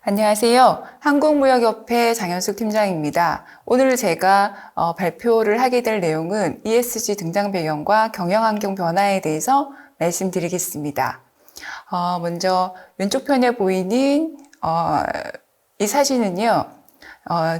안녕하세요. 한국무역협회 장현숙 팀장입니다. 오늘 제가 발표를 하게 될 내용은 ESG 등장 배경과 경영환경 변화에 대해서 말씀드리겠습니다. 먼저 왼쪽 편에 보이는 이 사진은요.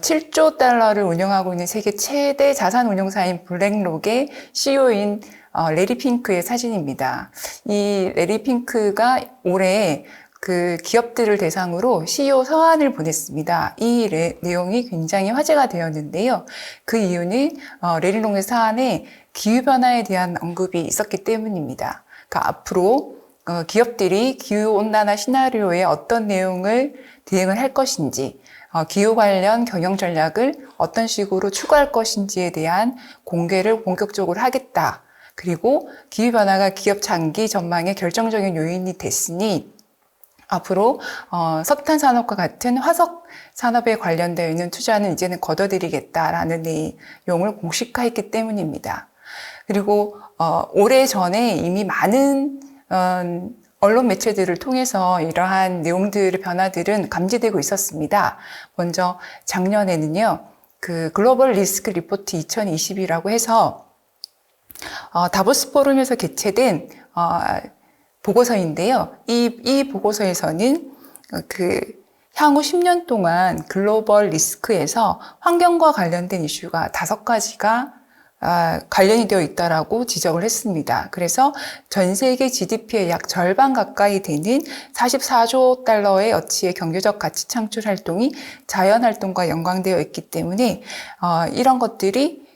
7조 달러를 운영하고 있는 세계 최대 자산 운용사인 블랙록의 CEO인 레리 핑크의 사진입니다. 이 레리 핑크가 올해 그 기업들을 대상으로 CEO 서한을 보냈습니다. 이 내용이 굉장히 화제가 되었는데요. 그 이유는 레리롱의 사안에 기후변화에 대한 언급이 있었기 때문입니다. 그러니까 앞으로 기업들이 기후온난화 시나리오에 어떤 내용을 대응을 할 것인지, 기후 관련 경영 전략을 어떤 식으로 추구할 것인지에 대한 공개를 본격적으로 하겠다. 그리고 기후변화가 기업 장기 전망의 결정적인 요인이 됐으니 앞으로 석탄 산업과 같은 화석 산업에 관련되어 있는 투자는 이제는 거둬들이겠다라는 내용을 공식화했기 때문입니다. 그리고 오래전에 이미 많은 언론 매체들을 통해서 이러한 내용들의 변화들은 감지되고 있었습니다. 먼저 작년에는요, 그 글로벌 리스크 리포트 2020이라고 해서 다보스 포럼에서 개최된 보고서인데요. 이 보고서에서는 향후 10년 동안 글로벌 리스크에서 환경과 관련된 이슈가 5가지가 관련이 되어 있다라고 지적을 했습니다. 그래서 전 세계 GDP의 약 절반 가까이 되는 44조 달러의 어치의 경제적 가치 창출 활동이 자연 활동과 연관되어 있기 때문에 이런 것들이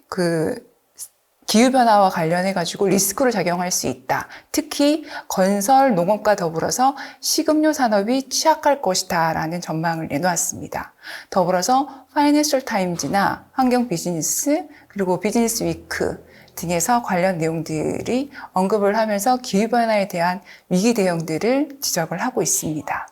기후변화와 관련해가지고 리스크로 작용할 수 있다. 특히 건설, 농업과 더불어서 식음료 산업이 취약할 것이다 라는 전망을 내놓았습니다. 더불어서 파이낸셜 타임즈나 환경 비즈니스 그리고 비즈니스 위크 등에서 관련 내용들이 언급을 하면서 기후변화에 대한 위기 대응들을 지적을 하고 있습니다.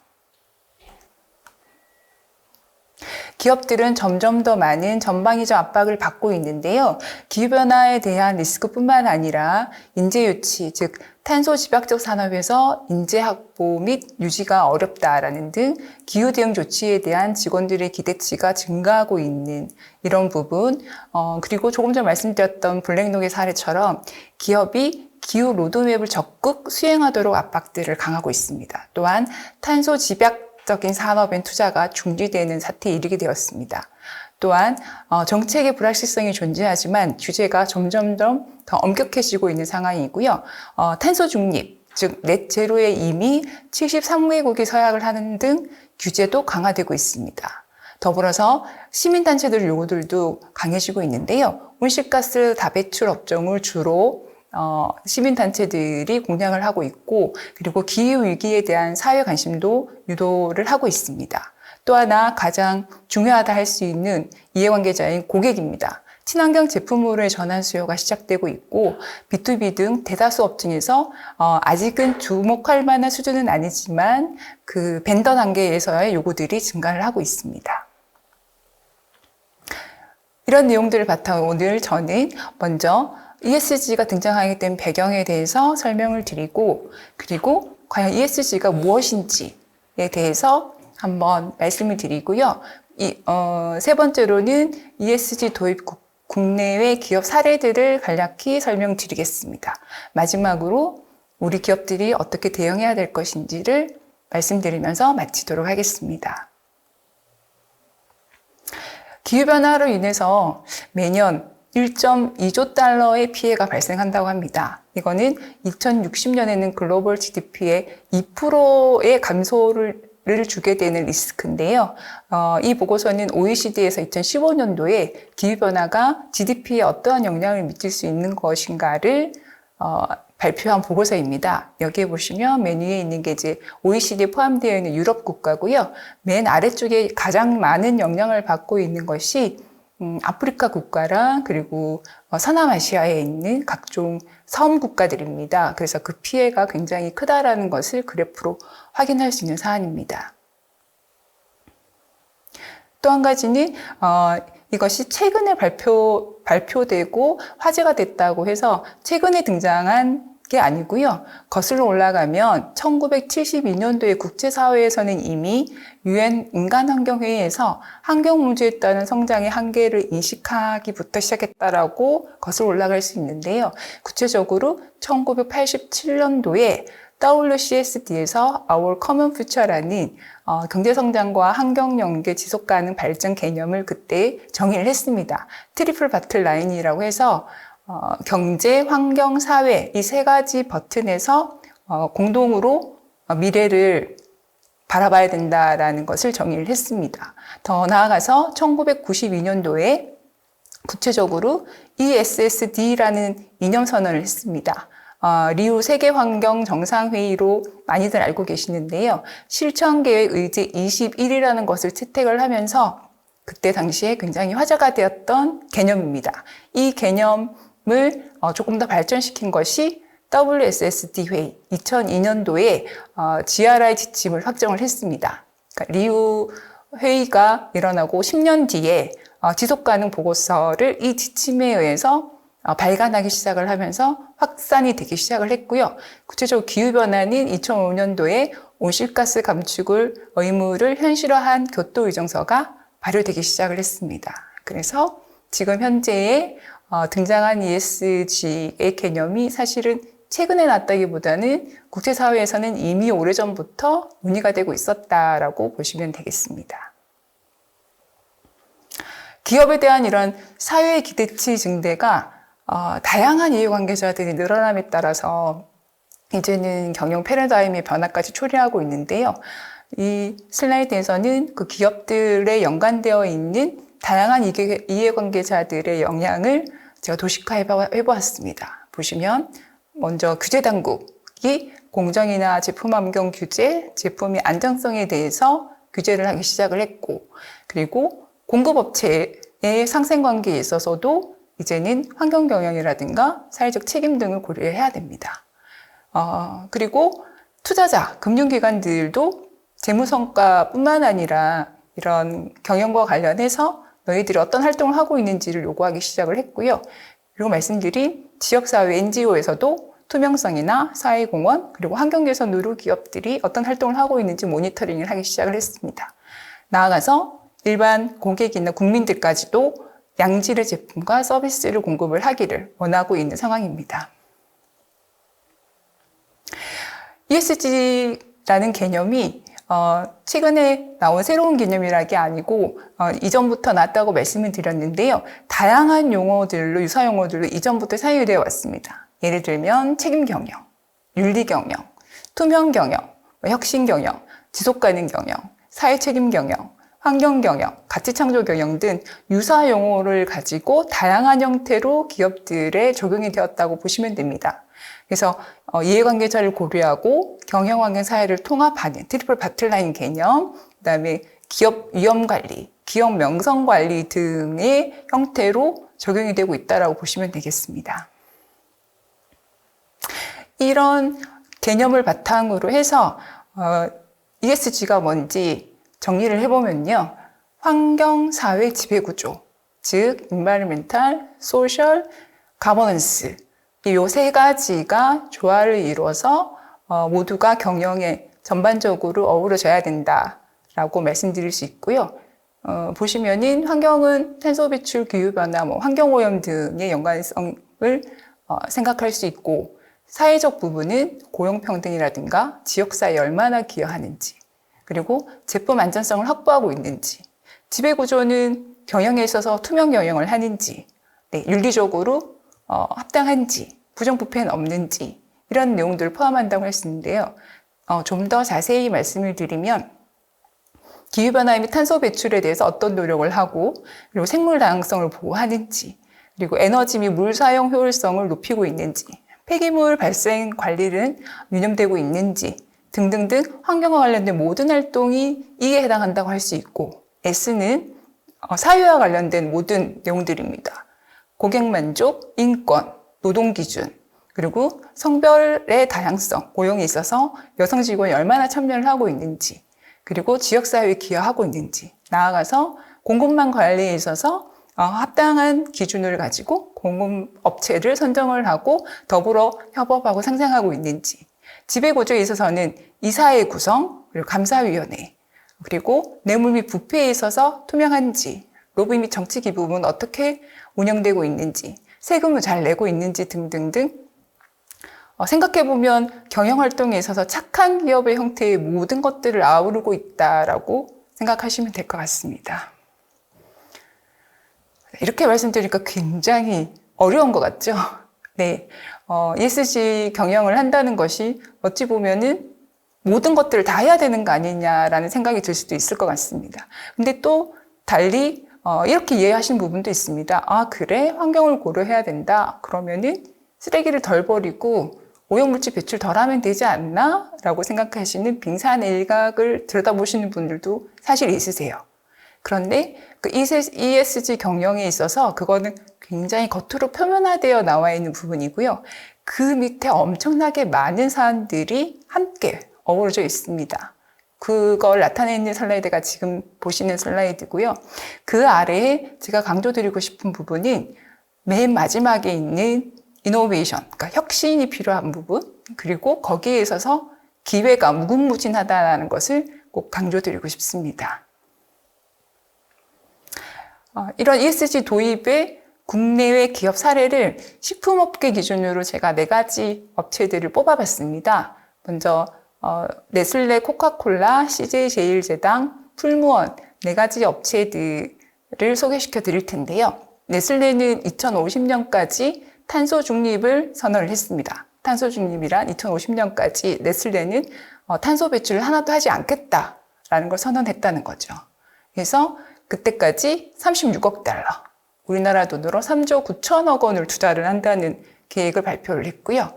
기업들은 점점 더 많은 전방위적 압박을 받고 있는데요. 기후변화에 대한 리스크뿐만 아니라 인재 유치, 즉 탄소 집약적 산업에서 인재 확보 및 유지가 어렵다라는 등 기후 대응 조치에 대한 직원들의 기대치가 증가하고 있는 이런 부분, 그리고 조금 전 말씀드렸던 블랙록의 사례처럼 기업이 기후 로드맵을 적극 수행하도록 압박들을 강하고 있습니다. 또한 탄소 집약적인 산업엔 투자가 중지되는 사태에 이르게 되었습니다. 또한 정책의 불확실성이 존재하지만 규제가 점점 더 엄격해지고 있는 상황이고요. 탄소 중립, 즉 넷제로에 이미 73개국이 서약을 하는 등 규제도 강화되고 있습니다. 더불어서 시민단체들 요구들도 강해지고 있는데요. 온실가스 다배출 업종을 주로 시민단체들이 공략을 하고 있고, 그리고 기후위기에 대한 사회 관심도 유도를 하고 있습니다. 또 하나 가장 중요하다 할 수 있는 이해관계자인 고객입니다. 친환경 제품으로의 전환 수요가 시작되고 있고, B2B 등 대다수 업종에서 아직은 주목할 만한 수준은 아니지만 그 벤더 단계에서의 요구들이 증가를 하고 있습니다. 이런 내용들을 바탕으로 오늘 저는 먼저 ESG가 등장하게 된 배경에 대해서 설명을 드리고, 그리고 과연 ESG가 무엇인지에 대해서 한번 말씀을 드리고요. 세 번째로는 ESG 도입 국내외 기업 사례들을 간략히 설명드리겠습니다. 마지막으로 우리 기업들이 어떻게 대응해야 될 것인지를 말씀드리면서 마치도록 하겠습니다. 기후변화로 인해서 매년 1.2조 달러의 피해가 발생한다고 합니다. 이거는 2060년에는 글로벌 GDP의 2%의 감소를 주게 되는 리스크인데요. 이 보고서는 OECD에서 2015년도에 기후변화가 GDP에 어떠한 영향을 미칠 수 있는 것인가를 발표한 보고서입니다. 여기에 보시면 맨 위에 있는 게 이제 OECD에 포함되어 있는 유럽 국가고요. 맨 아래쪽에 가장 많은 영향을 받고 있는 것이 아프리카 국가랑 그리고 서남아시아에 있는 각종 섬 국가들입니다. 그래서 그 피해가 굉장히 크다라는 것을 그래프로 확인할 수 있는 사안입니다. 또 한 가지는 이것이 최근에 발표되고 화제가 됐다고 해서 최근에 등장한 게 아니고요. 거슬러 올라가면 1972년도에 국제사회에서는 이미 UN 인간환경회의에서 환경 문제에 따른 성장의 한계를 인식하기부터 시작했다라고 거슬러 올라갈 수 있는데요. 구체적으로 1987년도에 WCSD에서 Our Common Future라는 경제성장과 환경연계 지속가능 발전 개념을 그때 정의를 했습니다. 트리플 바틀 라인이라고 해서 경제, 환경, 사회 이 세 가지 버튼에서 공동으로 미래를 바라봐야 된다라는 것을 정의를 했습니다. 더 나아가서 1992년도에 구체적으로 ESSD라는 이념선언을 했습니다. 리우 세계환경정상회의로 많이들 알고 계시는데요. 실천계획 의제 21이라는 것을 채택을 하면서 그때 당시에 굉장히 화제가 되었던 개념입니다. 이 개념을 조금 더 발전시킨 것이 WSSD 회의 2002년도에 GRI 지침을 확정을 했습니다. 그러니까 리우 회의가 일어나고 10년 뒤에 지속가능 보고서를 이 지침에 의해서 발간하기 시작을 하면서 확산이 되기 시작을 했고요. 구체적으로 기후변화는 2005년도에 온실가스 감축을 의무를 현실화한 교토의정서가 발효되기 시작을 했습니다. 그래서 지금 현재의 등장한 ESG의 개념이 사실은 최근에 났다기보다는 국제사회에서는 이미 오래전부터 논의가 되고 있었다라고 보시면 되겠습니다. 기업에 대한 이런 사회 기대치 증대가 다양한 이해관계자들이 늘어남에 따라서 이제는 경영 패러다임의 변화까지 초래하고 있는데요. 이 슬라이드에서는 그 기업들에 연관되어 있는 다양한 이해관계자들의 영향을 제가 도식화해보았습니다. 보시면 먼저 규제당국이 공정이나 제품환경 규제, 제품의 안정성에 대해서 규제를 하기 시작을 했고, 그리고 공급업체의 상생관계에 있어서도 이제는 환경경영이라든가 사회적 책임 등을 고려해야 됩니다. 그리고 투자자, 금융기관들도 재무성과뿐만 아니라 이런 경영과 관련해서 너희들이 어떤 활동을 하고 있는지를 요구하기 시작을 했고요. 그리고 말씀드린 지역사회 NGO에서도 투명성이나 사회공헌, 그리고 환경개선으로 기업들이 어떤 활동을 하고 있는지 모니터링을 하기 시작을 했습니다. 나아가서 일반 고객이나 국민들까지도 양질의 제품과 서비스를 공급을 하기를 원하고 있는 상황입니다. ESG라는 개념이 최근에 나온 새로운 개념이라는 게 아니고 이전부터 나왔다고 말씀을 드렸는데요. 다양한 용어들로, 유사 용어들로 이전부터 사용이 되어 왔습니다. 예를 들면 책임 경영, 윤리 경영, 투명 경영, 혁신 경영, 지속 가능 경영, 사회 책임 경영, 환경 경영, 가치 창조 경영 등 유사 용어를 가지고 다양한 형태로 기업들에 적용이 되었다고 보시면 됩니다. 그래서 이해관계자를 고려하고 경영 환경 사회를 통합하는 트리플 바틀라인 개념, 그다음에 기업 위험 관리, 기업 명성 관리 등의 형태로 적용이 되고 있다라고 보시면 되겠습니다. 이런 개념을 바탕으로 해서 ESG가 뭔지 정리를 해보면요. 환경, 사회, 지배구조, 즉 Environmental, Social, Governance 이 세 가지가 조화를 이루어서 모두가 경영에 전반적으로 어우러져야 된다라고 말씀드릴 수 있고요. 보시면은 환경은 탄소 배출, 기후변화, 환경오염 등의 연관성을 생각할 수 있고 사회적 부분은 고용평등이라든가 지역사회에 얼마나 기여하는지 그리고 제품 안전성을 확보하고 있는지 지배구조는 경영에 있어서 투명 경영을 하는지 윤리적으로 합당한지 부정부패는 없는지 이런 내용들을 포함한다고 할 수 있는데요. 좀 더 자세히 말씀을 드리면 기후변화 및 탄소 배출에 대해서 어떤 노력을 하고 그리고 생물 다양성을 보호하는지 그리고 에너지 및 물 사용 효율성을 높이고 있는지 폐기물 발생 관리는 유념되고 있는지 등등등 환경과 관련된 모든 활동이 이에 해당한다고 할 수 있고 S는 사회와 관련된 모든 내용들입니다. 고객 만족, 인권, 노동 기준, 그리고 성별의 다양성, 고용에 있어서 여성 직원이 얼마나 참여를 하고 있는지, 그리고 지역사회에 기여하고 있는지, 나아가서 공급망 관리에 있어서 합당한 기준을 가지고 공급업체를 선정을 하고 더불어 협업하고 상생하고 있는지, 지배구조에 있어서는 이사회 구성, 그리고 감사위원회, 그리고 뇌물 및 부패에 있어서 투명한지, 로비 및 정치기 부분 어떻게 운영되고 있는지, 세금을 잘 내고 있는지 등등등 생각해보면 경영활동에 있어서 착한 기업의 형태의 모든 것들을 아우르고 있다라고 생각하시면 될 것 같습니다. 이렇게 말씀드리니까 굉장히 어려운 것 같죠? 네, ESG 경영을 한다는 것이 어찌 보면은 모든 것들을 다 해야 되는 거 아니냐라는 생각이 들 수도 있을 것 같습니다. 근데 또 달리 이렇게 이해하시는 부분도 있습니다. 아, 그래? 환경을 고려해야 된다. 그러면은 쓰레기를 덜 버리고 오염물질 배출 덜 하면 되지 않나? 라고 생각하시는 빙산일각을 들여다보시는 분들도 사실 있으세요. 그런데 그 ESG 경영에 있어서 그거는 굉장히 겉으로 표면화되어 나와 있는 부분이고요. 그 밑에 엄청나게 많은 사안들이 함께 어우러져 있습니다. 그걸 나타내는 슬라이드가 지금 보시는 슬라이드고요. 그 아래에 제가 강조드리고 싶은 부분은 맨 마지막에 있는 이노베이션, 그러니까 혁신이 필요한 부분, 그리고 거기에 있어서 기회가 무궁무진하다는 것을 꼭 강조드리고 싶습니다. 이런 ESG 도입의 국내외 기업 사례를 식품업계 기준으로 제가 4가지 업체들을 뽑아봤습니다. 먼저 네슬레, 코카콜라, CJ제일제당, 풀무원 4가지 업체들을 소개시켜 드릴 텐데요. 네슬레는 2050년까지 탄소 중립을 선언을 했습니다. 탄소 중립이란 2050년까지 네슬레는 탄소 배출을 하나도 하지 않겠다라는 걸 선언했다는 거죠. 그래서 그때까지 36억 달러, 우리나라 돈으로 3조 9천억 원을 투자를 한다는 계획을 발표를 했고요.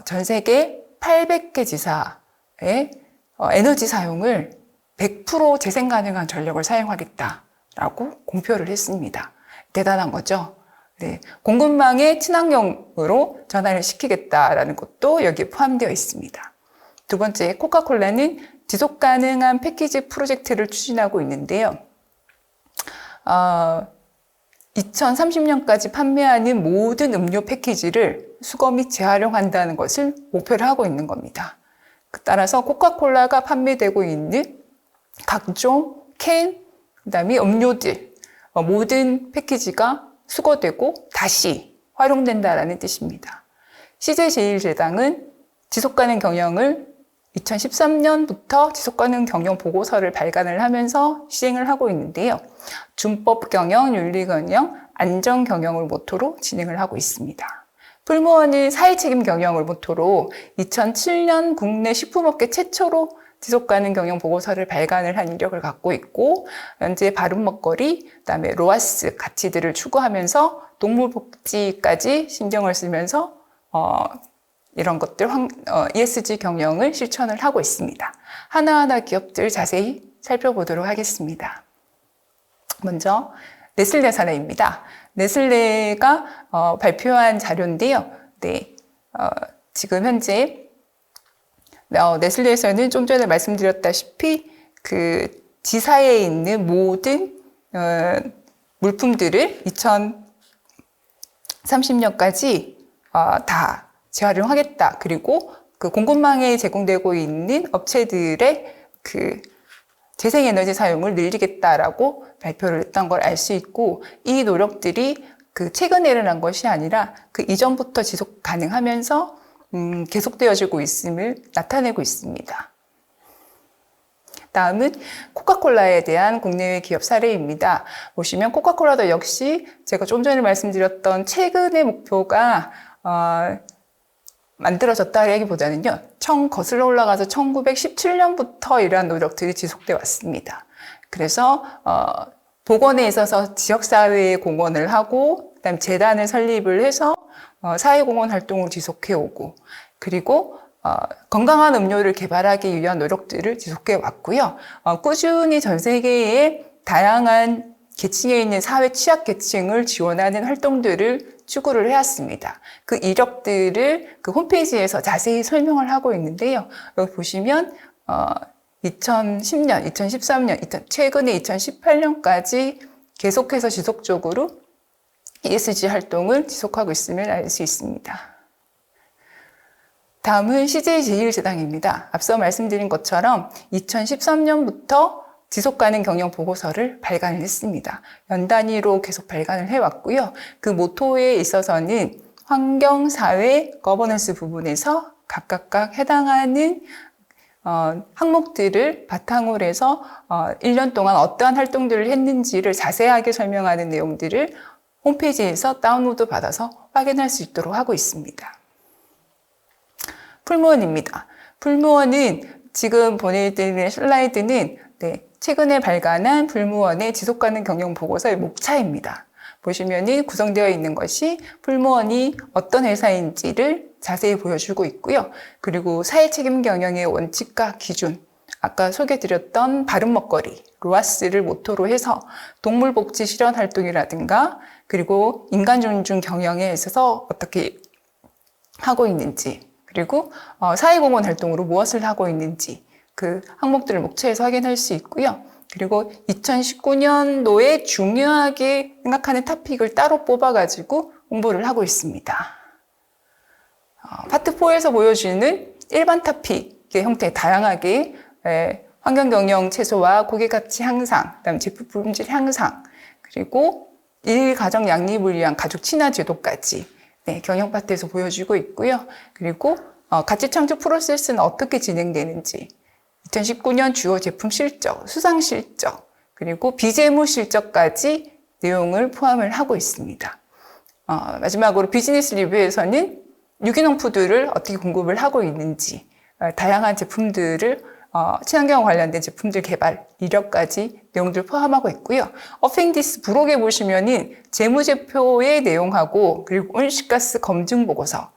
전 세계 800개 지사의 에너지 사용을 100% 재생 가능한 전력을 사용하겠다라고 공표를 했습니다. 대단한 거죠. 네, 공급망의 친환경으로 전환을 시키겠다라는 것도 여기에 포함되어 있습니다. 두 번째, 코카콜라는 지속 가능한 패키지 프로젝트를 추진하고 있는데요. 2030년까지 판매하는 모든 음료 패키지를 수거 및 재활용한다는 것을 목표를 하고 있는 겁니다. 따라서 코카콜라가 판매되고 있는 각종 캔, 그다음에 음료들, 모든 패키지가 수거되고 다시 활용된다라는 뜻입니다. CJ제일제당은 지속가능 경영을 2013년부터 지속가능 경영 보고서를 발간을 하면서 시행을 하고 있는데요. 준법 경영, 윤리 경영, 안전 경영을 모토로 진행을 하고 있습니다. 풀무원은 사회책임 경영을 모토로 2007년 국내 식품업계 최초로 지속가능 경영 보고서를 발간을 한 이력을 갖고 있고, 현재 바른 먹거리, 그다음에 로아스 가치들을 추구하면서 동물 복지까지 신경을 쓰면서 이런 것들 ESG 경영을 실천을 하고 있습니다. 하나하나 기업들 자세히 살펴보도록 하겠습니다. 먼저 네슬레 사례입니다. 네슬레가 발표한 자료인데요. 네, 지금 현재 네슬레에서는 좀 전에 말씀드렸다시피 그 지사에 있는 모든 물품들을 2030년까지 다 재활용하겠다. 그리고 그 공급망에 제공되고 있는 업체들의 그 재생에너지 사용을 늘리겠다라고 발표를 했던 걸 알 수 있고, 이 노력들이 그 최근에 일어난 것이 아니라 그 이전부터 지속 가능하면서 계속되어지고 있음을 나타내고 있습니다. 다음은 코카콜라에 대한 국내외 기업 사례입니다. 보시면 코카콜라도 역시 제가 좀 전에 말씀드렸던 최근의 목표가 만들어졌다기보다는요, 거슬러 올라가서 1917년부터 이러한 노력들이 지속되어 왔습니다. 그래서 복원에 있어서 지역사회에 공헌을 하고, 그다음 재단을 설립을 해서 사회공헌 활동을 지속해 오고, 그리고 건강한 음료를 개발하기 위한 노력들을 지속해 왔고요. 꾸준히 전 세계의 다양한 계층에 있는 사회 취약계층을 지원하는 활동들을 추구를 해왔습니다. 그 이력들을 그 홈페이지에서 자세히 설명을 하고 있는데요. 여기 보시면 2010년, 2013년, 최근에 2018년까지 계속해서 지속적으로 ESG 활동을 지속하고 있음을 알 수 있습니다. 다음은 CJ제일제당입니다. 앞서 말씀드린 것처럼 2013년부터 지속가능 경영 보고서를 발간을 했습니다. 연 단위로 계속 발간을 해왔고요. 그 모토에 있어서는 환경, 사회, 거버넌스 부분에서 각각 해당하는 항목들을 바탕으로 해서 1년 동안 어떠한 활동들을 했는지를 자세하게 설명하는 내용들을 홈페이지에서 다운로드 받아서 확인할 수 있도록 하고 있습니다. 풀무원입니다. 풀무원은 지금 보내드리는 슬라이드는 최근에 발간한 풀무원의 지속가능 경영 보고서의 목차입니다. 보시면 구성되어 있는 것이 풀무원이 어떤 회사인지를 자세히 보여주고 있고요. 그리고 사회책임 경영의 원칙과 기준, 아까 소개드렸던 바른 먹거리, 로아스를 모토로 해서 동물복지 실현 활동이라든가 그리고 인간 존중 경영에 있어서 어떻게 하고 있는지, 그리고 사회공헌 활동으로 무엇을 하고 있는지 그 항목들을 목차에서 확인할 수 있고요. 그리고 2019년도에 중요하게 생각하는 토픽을 따로 뽑아가지고 홍보를 하고 있습니다. 파트 4에서 보여주는 일반 토픽의 형태 다양하게 환경경영 최소화, 고객가치 향상, 그다음 제품 품질 향상, 그리고 일가정 양립을 위한 가족 친화 제도까지 경영 파트에서 보여주고 있고요. 그리고 가치 창출 프로세스는 어떻게 진행되는지 2019년 주요 제품 실적, 수상 실적, 그리고 비재무 실적까지 내용을 포함을 하고 있습니다. 마지막으로 비즈니스 리뷰에서는 유기농 푸드를 어떻게 공급을 하고 있는지, 다양한 제품들을 친환경 관련된 제품들 개발 이력까지 내용들을 포함하고 있고요. 어펜디스 부록에 보시면은 재무제표의 내용하고 그리고 온실가스 검증 보고서,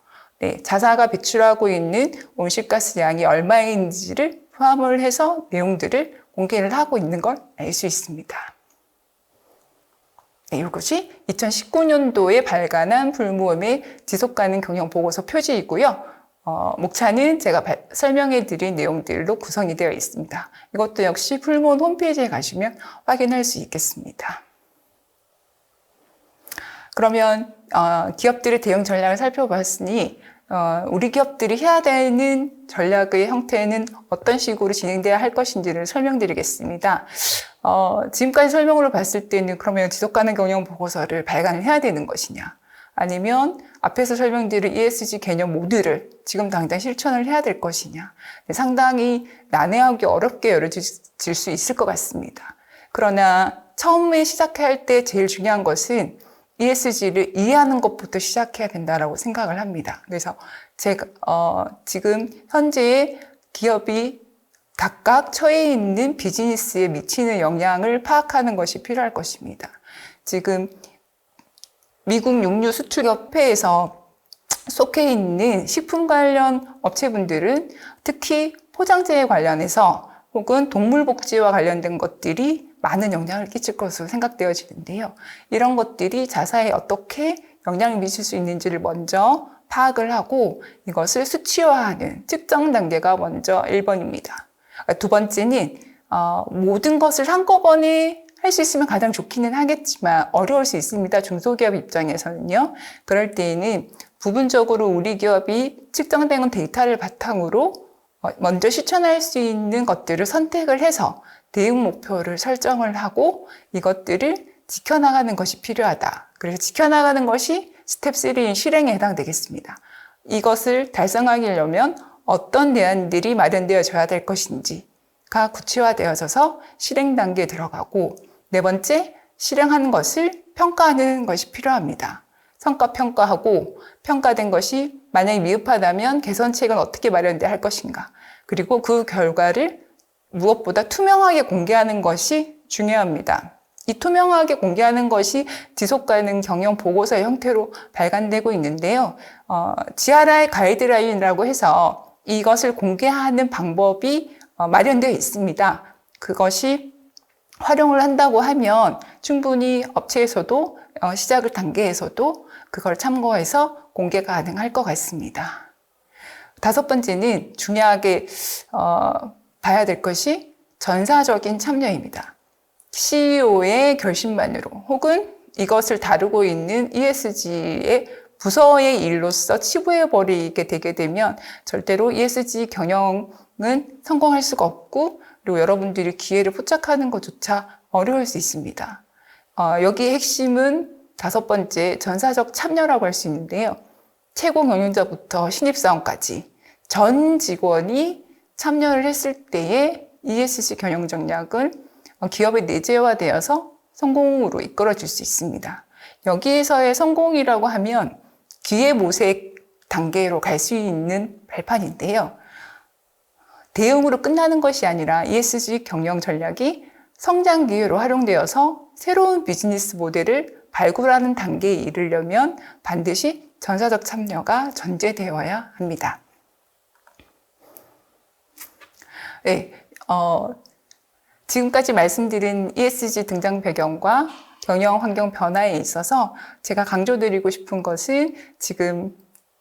자사가 배출하고 있는 온실가스 양이 얼마인지를 포함을 해서 내용들을 공개를 하고 있는 걸 알 수 있습니다. 이것이 2019년도에 발간한 풀무원의 지속가능 경영 보고서 표지이고요. 목차는 제가 설명해 드린 내용들로 구성이 되어 있습니다. 이것도 역시 풀무원 홈페이지에 가시면 확인할 수 있겠습니다. 그러면 기업들의 대응 전략을 살펴봤으니 우리 기업들이 해야 되는 전략의 형태는 어떤 식으로 진행돼야 할 것인지를 설명드리겠습니다. 지금까지 설명으로 봤을 때는 그러면 지속가능 경영 보고서를 발간을 해야 되는 것이냐, 아니면 앞에서 설명드린 ESG 개념 모두를 지금 당장 실천을 해야 될 것이냐, 상당히 난해하고 어렵게 여겨질 수 있을 것 같습니다. 그러나 처음에 시작할 때 제일 중요한 것은 ESG를 이해하는 것부터 시작해야 된다고 생각을 합니다. 그래서 제가 지금 현재 기업이 각각 처해 있는 비즈니스에 미치는 영향을 파악하는 것이 필요할 것입니다. 지금 미국 육류 수출협회에서 속해 있는 식품 관련 업체분들은 특히 포장재에 관련해서 혹은 동물복지와 관련된 것들이 많은 영향을 끼칠 것으로 생각되어지는데요. 이런 것들이 자사에 어떻게 영향을 미칠 수 있는지를 먼저 파악을 하고 이것을 수치화하는 측정 단계가 먼저 1번입니다. 두 번째는 모든 것을 한꺼번에 할 수 있으면 가장 좋기는 하겠지만 어려울 수 있습니다. 중소기업 입장에서는요. 그럴 때에는 부분적으로 우리 기업이 측정된 데이터를 바탕으로 먼저 실천할 수 있는 것들을 선택을 해서 대응 목표를 설정을 하고 이것들을 지켜나가는 것이 필요하다. 그래서 지켜나가는 것이 스텝 3인 실행에 해당되겠습니다. 이것을 달성하려면 어떤 대안들이 마련되어져야 될 것인지가 구체화되어져서 실행 단계에 들어가고, 네 번째, 실행하는 것을 평가하는 것이 필요합니다. 성과 평가하고 평가된 것이 만약에 미흡하다면 개선책은 어떻게 마련돼야 할 것인가, 그리고 그 결과를 무엇보다 투명하게 공개하는 것이 중요합니다. 이 투명하게 공개하는 것이 지속가능 경영 보고서의 형태로 발간되고 있는데요. GRI 가이드라인이라고 해서 이것을 공개하는 방법이 마련되어 있습니다. 그것이 활용을 한다고 하면 충분히 업체에서도 시작을 단계에서도 그걸 참고해서 공개가 가능할 것 같습니다. 다섯 번째는 중요하게 봐야 될 것이 전사적인 참여입니다. CEO의 결심만으로 혹은 이것을 다루고 있는 ESG의 부서의 일로서 치부해버리게 되게 되면 절대로 ESG 경영은 성공할 수가 없고, 그리고 여러분들이 기회를 포착하는 것조차 어려울 수 있습니다. 여기 핵심은 5번째, 전사적 참여라고 할 수 있는데요. 최고 경영자부터 신입사원까지 전 직원이 참여를 했을 때의 ESG 경영 전략은 기업에 내재화되어서 성공으로 이끌어질 수 있습니다. 여기에서의 성공이라고 하면 기회 모색 단계로 갈 수 있는 발판인데요. 대응으로 끝나는 것이 아니라 ESG 경영 전략이 성장 기회로 활용되어서 새로운 비즈니스 모델을 발굴하는 단계에 이르려면 반드시 전사적 참여가 전제되어야 합니다. 네, 지금까지 말씀드린 ESG 등장 배경과 경영 환경 변화에 있어서 제가 강조드리고 싶은 것은 지금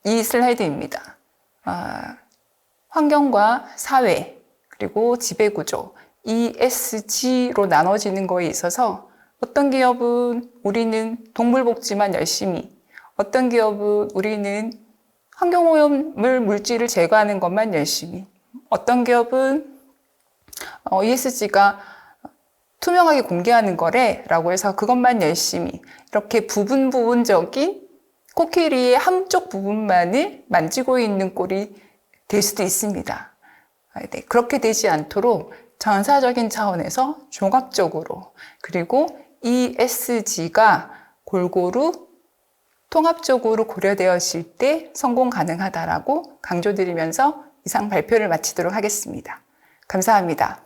이 슬라이드입니다. 환경과 사회, 그리고 지배구조, ESG로 나눠지는 거에 있어서 어떤 기업은 우리는 동물복지만 열심히, 어떤 기업은 우리는 환경오염물 물질을 제거하는 것만 열심히, 어떤 기업은 ESG가 투명하게 공개하는 거래 라고 해서 그것만 열심히, 이렇게 부분적인 코끼리의 한쪽 부분만을 만지고 있는 꼴이 될 수도 있습니다. 네, 그렇게 되지 않도록 전사적인 차원에서 종합적으로, 그리고 ESG가 골고루 통합적으로 고려되었을 때 성공 가능하다라고 강조드리면서 이상 발표를 마치도록 하겠습니다. 감사합니다.